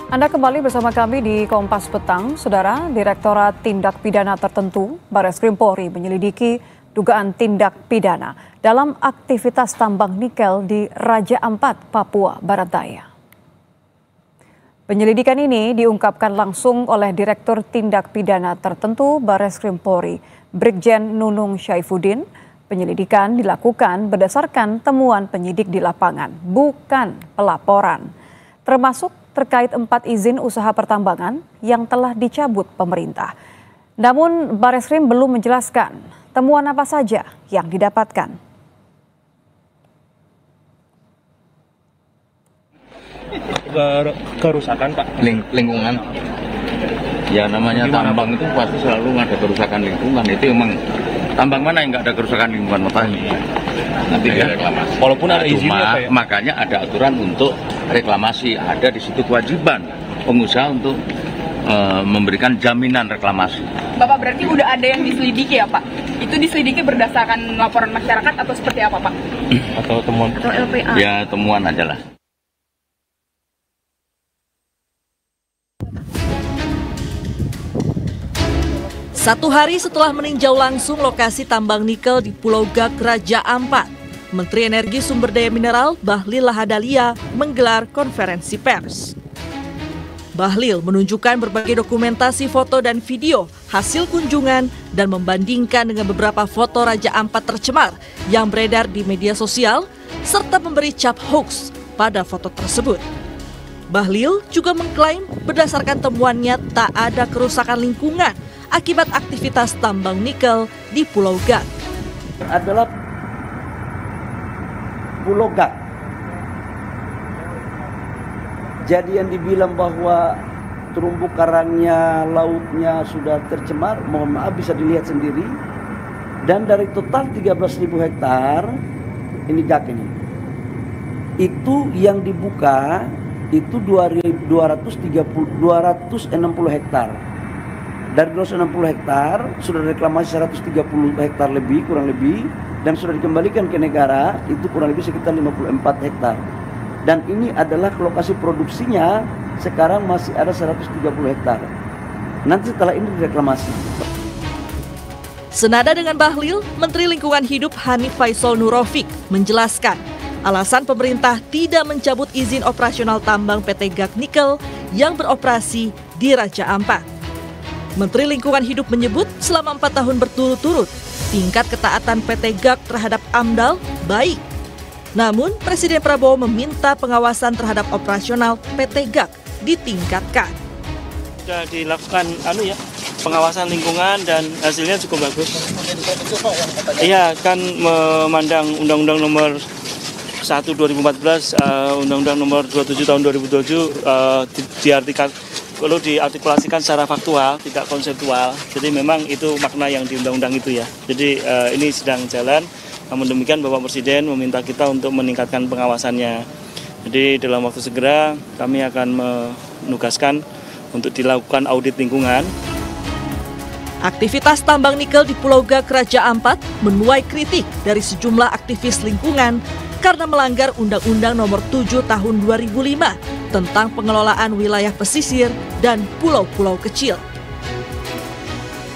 Anda kembali bersama kami di Kompas Petang. Saudara, Direktorat Tindak Pidana Tertentu Barreskrim Polri menyelidiki dugaan tindak pidana dalam aktivitas tambang nikel di Raja Ampat, Papua Barat Daya. Penyelidikan ini diungkapkan langsung oleh Direktur Tindak Pidana Tertentu Barreskrim Polri, Brigjen Nunung Syaifuddin. Penyelidikan dilakukan berdasarkan temuan penyidik di lapangan, bukan pelaporan, termasuk terkait 4 izin usaha pertambangan yang telah dicabut pemerintah. Namun Barreskrim belum menjelaskan temuan apa saja yang didapatkan. Kerusakan, Pak. Lingkungan. Ya namanya tambang itu pasti selalu ada kerusakan lingkungan. Itu emang tambang mana yang nggak ada kerusakan lingkungan, nanti ya. Reklamasi. Walaupun ada izinnya, Pak, ya? Makanya ada aturan untuk reklamasi. Ada di situ kewajiban pengusaha untuk memberikan jaminan reklamasi. Bapak, berarti udah ada yang diselidiki ya, Pak? Itu diselidiki berdasarkan laporan masyarakat atau seperti apa, Pak? Atau temuan? Atau LPA? Ya temuan aja lah. Satu hari setelah meninjau langsung lokasi tambang nikel di Pulau Gak, Raja Ampat, Menteri Energi Sumber Daya Mineral Bahlil Lahadalia menggelar konferensi pers. Bahlil menunjukkan berbagai dokumentasi foto dan video hasil kunjungan dan membandingkan dengan beberapa foto Raja Ampat tercemar yang beredar di media sosial serta memberi cap hoax pada foto tersebut. Bahlil juga mengklaim berdasarkan temuannya tak ada kerusakan lingkungan akibat aktivitas tambang nikel di Pulau Gak. Adalah Pulau Gak. Jadi yang dibilang bahwa terumbu karangnya, lautnya sudah tercemar, mohon maaf bisa dilihat sendiri. Dan dari total 13.000 hektar, ini Gak ini, itu yang dibuka itu 260 hektar. Dari 260 hektar sudah reklamasi 130 hektar lebih, kurang lebih, dan sudah dikembalikan ke negara itu kurang lebih sekitar 54 hektar. Dan ini adalah lokasi produksinya sekarang masih ada 130 hektar. Nanti setelah ini direklamasi. Senada dengan Bahlil, Menteri Lingkungan Hidup Hanif Faisal Nurofik menjelaskan alasan pemerintah tidak mencabut izin operasional tambang PT Gak Nikel yang beroperasi di Raja Ampat. Menteri Lingkungan Hidup menyebut selama 4 tahun berturut-turut, tingkat ketaatan PT Gak terhadap AMDAL baik. Namun, Presiden Prabowo meminta pengawasan terhadap operasional PT Gak ditingkatkan. Sudah dilakukan pengawasan lingkungan dan hasilnya cukup bagus. Iya, kan memandang Undang-Undang Nomor 1 2014, Undang-Undang Nomor 27 tahun 2007 perlu diartikulasikan secara faktual, tidak konseptual. Jadi memang itu makna yang di undang-undang itu ya. Jadi ini sedang jalan. Namun demikian Bapak Presiden meminta kita untuk meningkatkan pengawasannya. Jadi dalam waktu segera kami akan menugaskan untuk dilakukan audit lingkungan. Aktivitas tambang nikel di Pulau Gak, Raja Ampat menuai kritik dari sejumlah aktivis lingkungan karena melanggar Undang-Undang Nomor 7 Tahun 2005 tentang pengelolaan wilayah pesisir dan pulau-pulau kecil.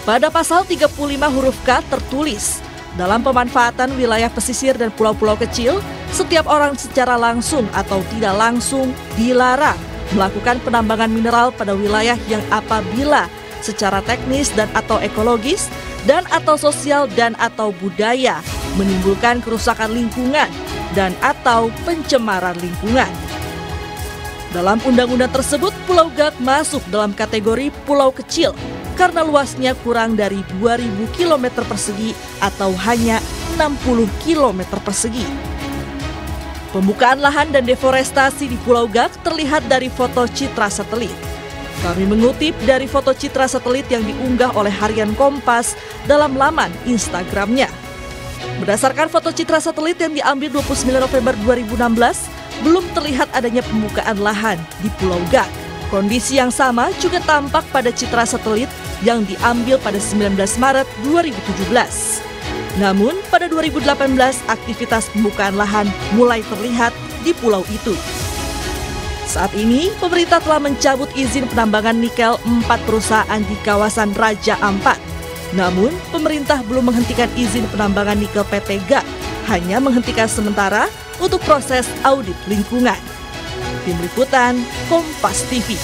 Pada pasal 35 huruf K tertulis, dalam pemanfaatan wilayah pesisir dan pulau-pulau kecil, setiap orang secara langsung atau tidak langsung dilarang melakukan penambangan mineral pada wilayah yang apabila secara teknis dan atau ekologis dan atau sosial dan atau budaya menimbulkan kerusakan lingkungan dan atau pencemaran lingkungan. Dalam undang-undang tersebut, Pulau Gak masuk dalam kategori pulau kecil karena luasnya kurang dari 2.000 km persegi atau hanya 60 km persegi. Pembukaan lahan dan deforestasi di Pulau Gak terlihat dari foto citra satelit. Kami mengutip dari foto citra satelit yang diunggah oleh Harian Kompas dalam laman Instagramnya. Berdasarkan foto citra satelit yang diambil 29 November 2016, belum terlihat adanya pembukaan lahan di Pulau Gak. Kondisi yang sama juga tampak pada citra satelit yang diambil pada 19 Maret 2017. Namun, pada 2018 aktivitas pembukaan lahan mulai terlihat di pulau itu. Saat ini, pemerintah telah mencabut izin penambangan nikel 4 perusahaan di kawasan Raja Ampat. Namun, pemerintah belum menghentikan izin penambangan nikel PT GAC, hanya menghentikan sementara untuk proses audit lingkungan. Tim Liputan, Kompas TV.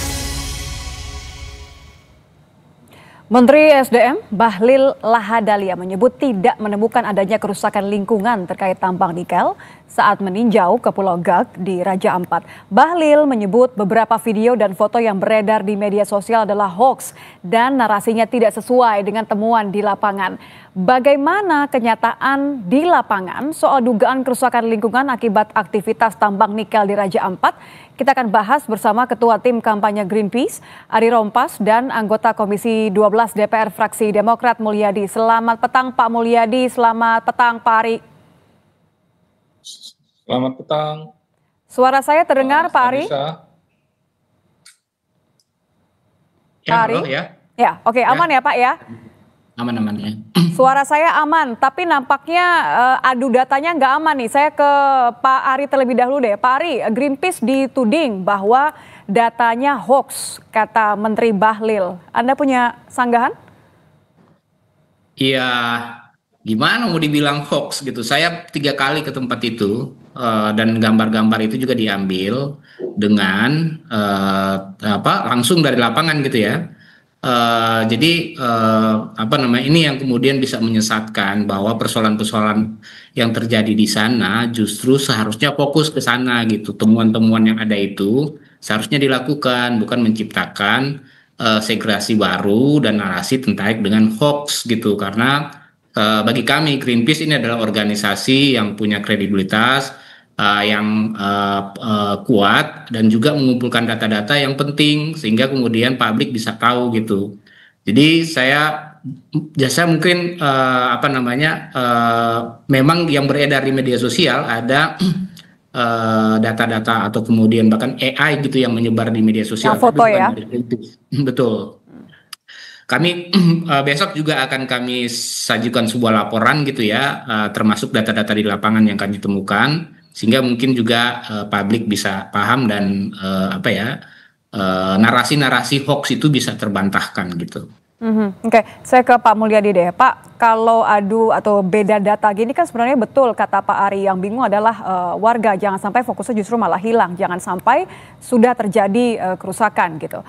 Menteri SDM Bahlil Lahadalia menyebut tidak menemukan adanya kerusakan lingkungan terkait tambang nikel saat meninjau ke Pulau GAC di Raja Ampat. Bahlil menyebut beberapa video dan foto yang beredar di media sosial adalah hoax dan narasinya tidak sesuai dengan temuan di lapangan. Bagaimana kenyataan di lapangan soal dugaan kerusakan lingkungan akibat aktivitas tambang nikel di Raja Ampat? Kita akan bahas bersama Ketua Tim Kampanye Greenpeace, Ari Rompas, dan anggota Komisi 12 DPR Fraksi Demokrat Mulyadi. Selamat petang Pak Mulyadi, selamat petang Pak Ari. Selamat petang. Suara saya terdengar Pak Ari? Pak Ari? Ya, oke, aman ya Pak ya? Aman-aman ya. Suara saya aman, tapi nampaknya adu datanya nggak aman nih. Saya ke Pak Ari terlebih dahulu deh. Pak Ari, Greenpeace dituding bahwa datanya hoax, kata Menteri Bahlil. Anda punya sanggahan? Iya, gimana mau dibilang hoax gitu. Saya 3 kali ke tempat itu dan gambar-gambar itu juga diambil dengan langsung dari lapangan gitu ya. Jadi ini yang kemudian bisa menyesatkan bahwa persoalan-persoalan yang terjadi di sana justru seharusnya fokus ke sana gitu. Temuan-temuan yang ada itu seharusnya dilakukan, bukan menciptakan segregasi baru dan narasi terkait dengan hoax gitu. Karena bagi kami Greenpeace ini adalah organisasi yang punya kredibilitas, yang kuat dan juga mengumpulkan data-data yang penting sehingga kemudian publik bisa tahu gitu. Jadi saya mungkin memang yang beredar di media sosial ada data-data atau kemudian bahkan AI gitu yang menyebar di media sosial. Foto ya? Betul. Kami besok juga akan kami sajikan sebuah laporan gitu ya, termasuk data-data di lapangan yang kami temukan. Sehingga mungkin juga publik bisa paham dan narasi-narasi hoax itu bisa terbantahkan gitu. Oke, saya ke Pak Mulyadi deh. Pak, kalau adu atau beda data gini kan sebenarnya betul kata Pak Ari, yang bingung adalah warga, jangan sampai fokusnya justru malah hilang, jangan sampai sudah terjadi kerusakan gitu.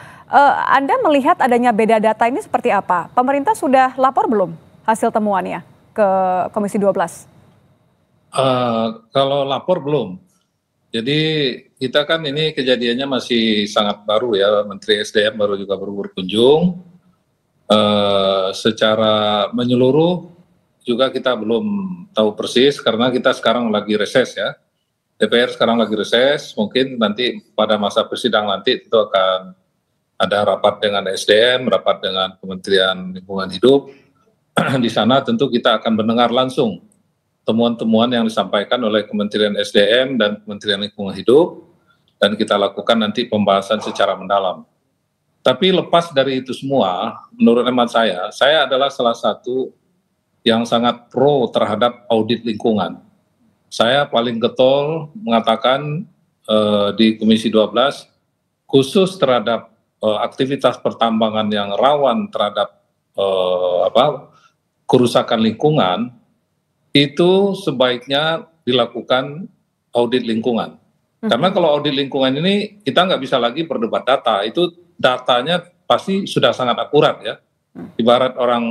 Anda melihat adanya beda data ini seperti apa? Pemerintah sudah lapor belum hasil temuannya ke Komisi 12? Kalau lapor belum. Jadi kita kan ini kejadiannya masih sangat baru ya, Menteri SDM baru berkunjung. Secara menyeluruh juga kita belum tahu persis karena kita sekarang lagi reses ya. DPR sekarang lagi reses, mungkin nanti pada masa persidangan nanti itu akan ada rapat dengan SDM, rapat dengan Kementerian Lingkungan Hidup. Di sana tentu kita akan mendengar langsung temuan-temuan yang disampaikan oleh Kementerian SDM dan Kementerian Lingkungan Hidup, dan kita lakukan nanti pembahasan secara mendalam. Tapi lepas dari itu semua, menurut hemat saya adalah salah satu yang sangat pro terhadap audit lingkungan. Saya paling getol mengatakan di Komisi 12, khusus terhadap aktivitas pertambangan yang rawan terhadap kerusakan lingkungan, itu sebaiknya dilakukan audit lingkungan. Karena kalau audit lingkungan ini kita nggak bisa lagi berdebat data, itu datanya pasti sudah sangat akurat ya. Ibarat orang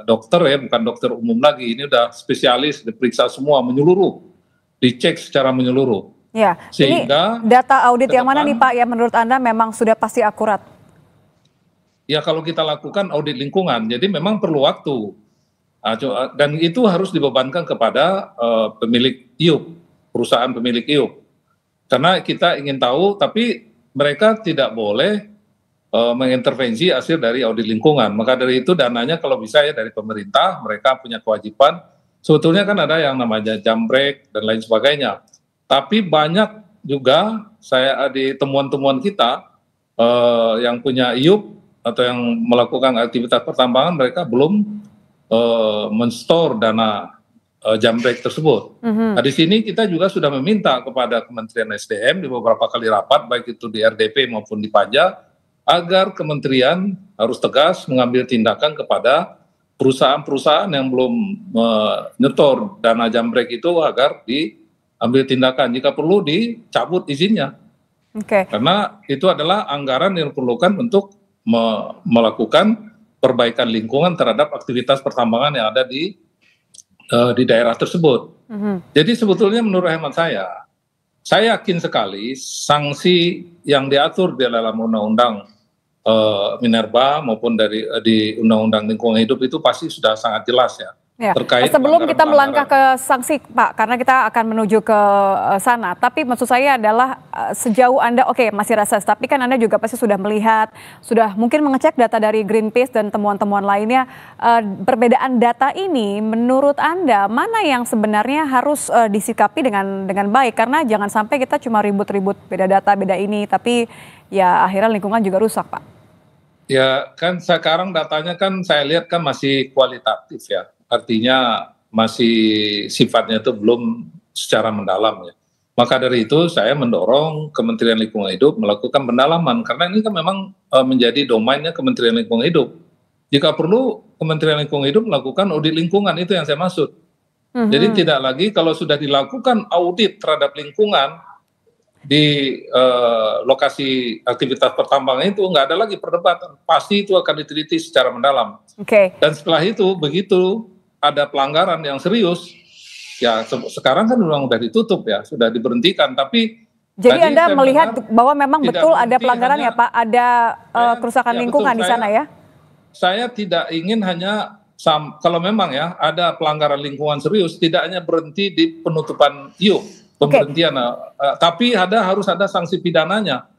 dokter ya, bukan dokter umum lagi, ini udah spesialis, diperiksa semua menyeluruh, dicek secara menyeluruh. Ya, sehingga ini data audit yang mana nih Pak yang menurut Anda memang sudah pasti akurat? Ya kalau kita lakukan audit lingkungan, jadi memang perlu waktu. Dan itu harus dibebankan kepada pemilik IUP, perusahaan pemilik IUP. Karena kita ingin tahu, tapi mereka tidak boleh mengintervensi hasil dari audit lingkungan. Maka dari itu dananya kalau bisa ya dari pemerintah, mereka punya kewajiban. Sebetulnya kan ada yang namanya jambret dan lain sebagainya. Tapi banyak juga saya di temuan-temuan kita yang punya IUP atau yang melakukan aktivitas pertambangan, mereka belum men-store dana jambret tersebut. Nah, di sini kita juga sudah meminta kepada Kementerian SDM di beberapa kali rapat, baik itu di RDP maupun di Panja, agar kementerian harus tegas mengambil tindakan kepada perusahaan-perusahaan yang belum menyetor dana jambret itu agar diambil tindakan. Jika perlu dicabut izinnya. Karena itu adalah anggaran yang diperlukan untuk melakukan perbaikan lingkungan terhadap aktivitas pertambangan yang ada di daerah tersebut. Jadi sebetulnya menurut hemat saya yakin sekali sanksi yang diatur di dalam undang-undang Minerba maupun di undang-undang lingkungan hidup itu pasti sudah sangat jelas ya. Terkait sebelum kita melangkah ke sanksi, Pak, karena kita akan menuju ke sana. Tapi maksud saya adalah sejauh Anda, masih reses, tapi kan Anda juga pasti sudah melihat, sudah mungkin mengecek data dari Greenpeace dan temuan-temuan lainnya. Perbedaan data ini, menurut Anda, mana yang sebenarnya harus disikapi dengan baik? Karena jangan sampai kita cuma ribut-ribut beda data, beda ini, tapi ya akhirnya lingkungan juga rusak, Pak. Ya kan sekarang datanya kan saya lihat kan masih kualitatif ya. Artinya masih sifatnya itu belum secara mendalam ya. Maka dari itu saya mendorong Kementerian Lingkungan Hidup melakukan pendalaman karena ini kan memang menjadi domainnya Kementerian Lingkungan Hidup. Jika perlu Kementerian Lingkungan Hidup melakukan audit lingkungan, itu yang saya maksud. Jadi tidak lagi kalau sudah dilakukan audit terhadap lingkungan di lokasi aktivitas pertambangan itu nggak ada lagi perdebatan, pasti itu akan diteliti secara mendalam. Dan setelah itu begitu ada pelanggaran yang serius, ya sekarang kan udah ditutup ya, sudah diberhentikan. Tapi jadi Anda melihat bahwa memang betul ada pelanggaran ya Pak, ada kerusakan lingkungan di sana ya? Saya tidak ingin hanya kalau memang ya ada pelanggaran lingkungan serius, tidak hanya berhenti di penutupan pemberhentian, tapi harus ada sanksi pidananya.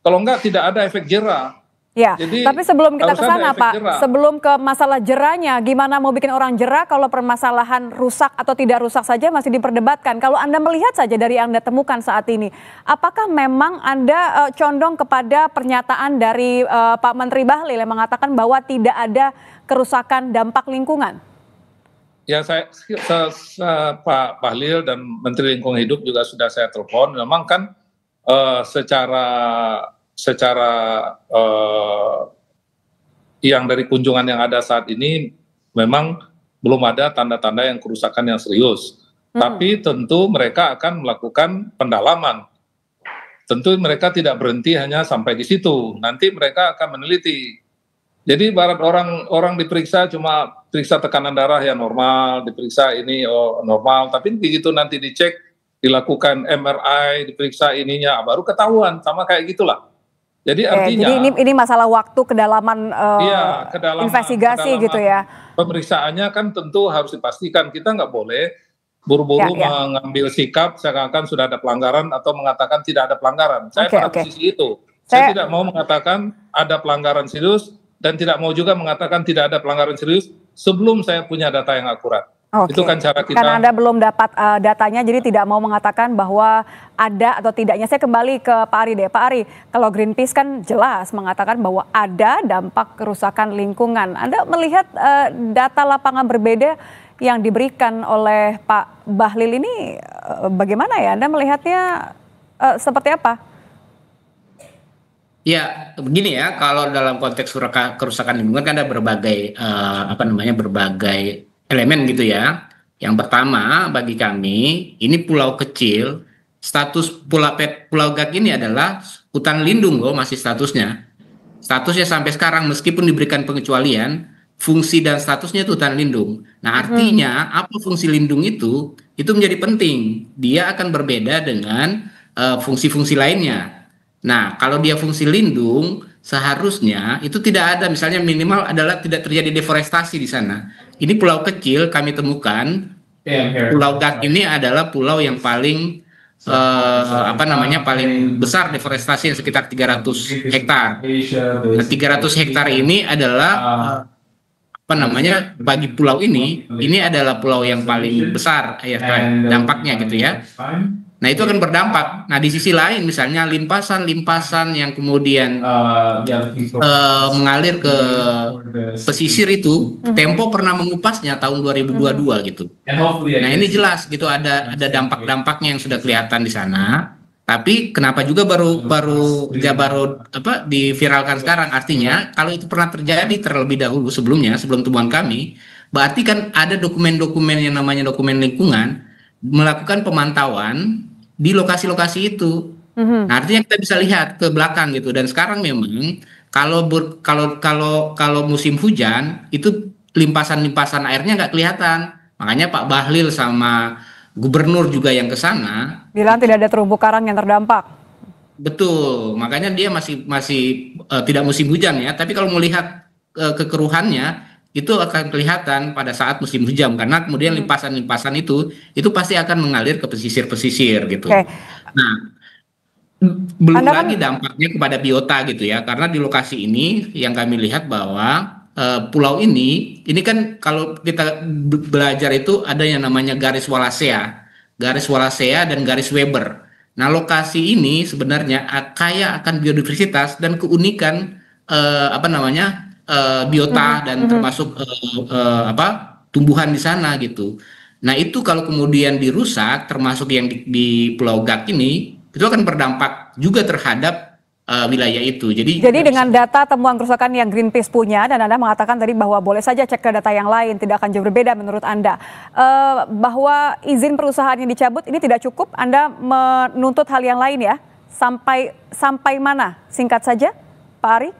Kalau enggak tidak ada efek jera. Ya, jadi, tapi sebelum kita ke sana Pak, sebelum ke masalah jeranya, gimana mau bikin orang jera kalau permasalahan rusak atau tidak rusak saja masih diperdebatkan. Kalau Anda melihat saja dari yang Anda temukan saat ini, apakah memang Anda condong kepada pernyataan dari Pak Menteri Bahlil yang mengatakan bahwa tidak ada kerusakan dampak lingkungan? Ya, Pak Bahlil dan Menteri Lingkungan Hidup juga sudah saya telepon. Memang kan secara yang dari kunjungan yang ada saat ini memang belum ada tanda-tanda yang kerusakan yang serius. Tapi tentu mereka akan melakukan pendalaman. Tentu mereka tidak berhenti hanya sampai di situ. Nanti mereka akan meneliti. Jadi barat orang diperiksa cuma periksa tekanan darah yang normal, diperiksa ini normal, tapi begitu nanti dicek, dilakukan MRI, diperiksa ininya, baru ketahuan, sama kayak gitulah. Jadi artinya jadi ini masalah waktu kedalaman investigasi gitu ya. Pemeriksaannya kan tentu harus dipastikan, kita nggak boleh buru-buru mengambil sikap seakan-akan sudah ada pelanggaran atau mengatakan tidak ada pelanggaran. Saya pada posisi itu. Saya tidak mau mengatakan ada pelanggaran serius dan tidak mau juga mengatakan tidak ada pelanggaran serius sebelum saya punya data yang akurat. Itu kan cara kita. Karena Anda belum dapat datanya, jadi tidak mau mengatakan bahwa ada atau tidaknya. Saya kembali ke Pak Ari deh. Pak Ari, kalau Greenpeace kan jelas mengatakan bahwa ada dampak kerusakan lingkungan. Anda melihat data lapangan berbeda yang diberikan oleh Pak Bahlil ini bagaimana ya? Anda melihatnya seperti apa? Ya, begini ya, kalau dalam konteks kerusakan lingkungan kan ada berbagai berbagai elemen gitu ya. Yang pertama bagi kami, ini pulau kecil, status Pulau Gak ini adalah hutan lindung loh, masih statusnya. Statusnya sampai sekarang meskipun diberikan pengecualian, fungsi dan statusnya itu hutan lindung. Nah artinya apa fungsi lindung itu menjadi penting. Dia akan berbeda dengan fungsi-fungsi lainnya. Nah kalau dia fungsi lindung, seharusnya itu tidak ada, misalnya minimal adalah tidak terjadi deforestasi di sana. Ini pulau kecil kami temukan, Pulau Gak ini adalah pulau yang paling paling besar deforestasi yang sekitar 300 hektar. Nah, 300 hektar ini adalah bagi pulau ini adalah pulau yang paling besar ya dampaknya gitu ya. Nah itu akan berdampak. Nah di sisi lain misalnya limpasan-limpasan yang kemudian mengalir ke pesisir itu, Tempo pernah mengupasnya tahun 2022 gitu. Nah ini jelas gitu ada dampak-dampaknya yang sudah kelihatan di sana. Tapi kenapa juga baru diviralkan sekarang? Artinya kalau itu pernah terjadi terlebih dahulu sebelum temuan kami, berarti kan ada dokumen-dokumen yang namanya dokumen lingkungan melakukan pemantauan di lokasi-lokasi itu. Nah, artinya kita bisa lihat ke belakang gitu. Dan sekarang memang kalau musim hujan itu limpasan-limpasan airnya nggak kelihatan. Makanya Pak Bahlil sama gubernur juga yang ke sana bilang tidak ada terumbu karang yang terdampak. Betul, makanya dia masih tidak musim hujan ya. Tapi kalau melihat kekeruhannya itu akan kelihatan pada saat musim hujan karena kemudian limpasan-limpasan itu pasti akan mengalir ke pesisir-pesisir gitu. Okay. Nah, belum lagi dampaknya kepada biota gitu ya, karena di lokasi ini yang kami lihat bahwa pulau ini kan kalau kita belajar itu ada yang namanya garis Wallacea dan garis Weber. Nah, lokasi ini sebenarnya kaya akan biodiversitas dan keunikan biota dan termasuk tumbuhan di sana gitu. Nah itu kalau kemudian dirusak, termasuk yang di Pulau Gak ini, itu akan berdampak juga terhadap wilayah itu. Jadi dengan data temuan kerusakan yang Greenpeace punya, dan Anda mengatakan tadi bahwa boleh saja cek ke data yang lain, tidak akan jauh berbeda menurut Anda. Bahwa izin perusahaan yang dicabut ini tidak cukup, Anda menuntut hal yang lain ya? Sampai mana? Singkat saja, Pak Ari.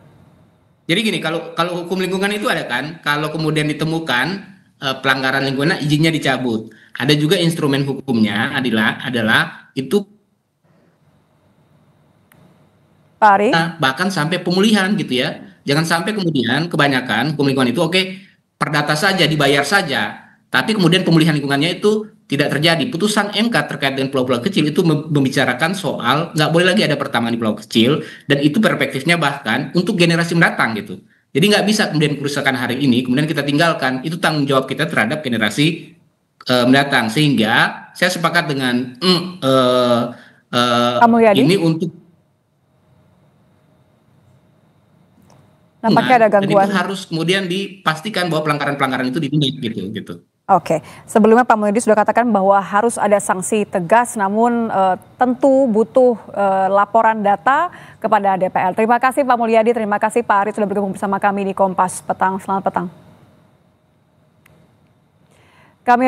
Jadi gini, kalau hukum lingkungan itu ada kan, kalau kemudian ditemukan pelanggaran lingkungan, izinnya dicabut. Ada juga instrumen hukumnya adalah itu Pak Ari. Bahkan sampai pemulihan gitu ya. Jangan sampai kemudian kebanyakan hukum lingkungan itu perdata saja, dibayar saja. Tapi kemudian pemulihan lingkungannya itu tidak terjadi. Putusan MK terkait dengan pulau-pulau kecil itu membicarakan soal nggak boleh lagi ada pertambangan di pulau kecil, dan itu perspektifnya bahkan untuk generasi mendatang gitu. Jadi nggak bisa kemudian kerusakan hari ini kemudian kita tinggalkan, itu tanggung jawab kita terhadap generasi mendatang. Sehingga saya sepakat dengan ini untuk nampaknya ada gangguan. Jadi itu harus kemudian dipastikan bahwa pelanggaran-pelanggaran itu ditindak gitu. Oke, sebelumnya Pak Mulyadi sudah katakan bahwa harus ada sanksi tegas, namun tentu butuh laporan data kepada DPR. Terima kasih Pak Mulyadi, terima kasih Pak Ari sudah bergabung bersama kami di Kompas Petang. Selamat petang. Kami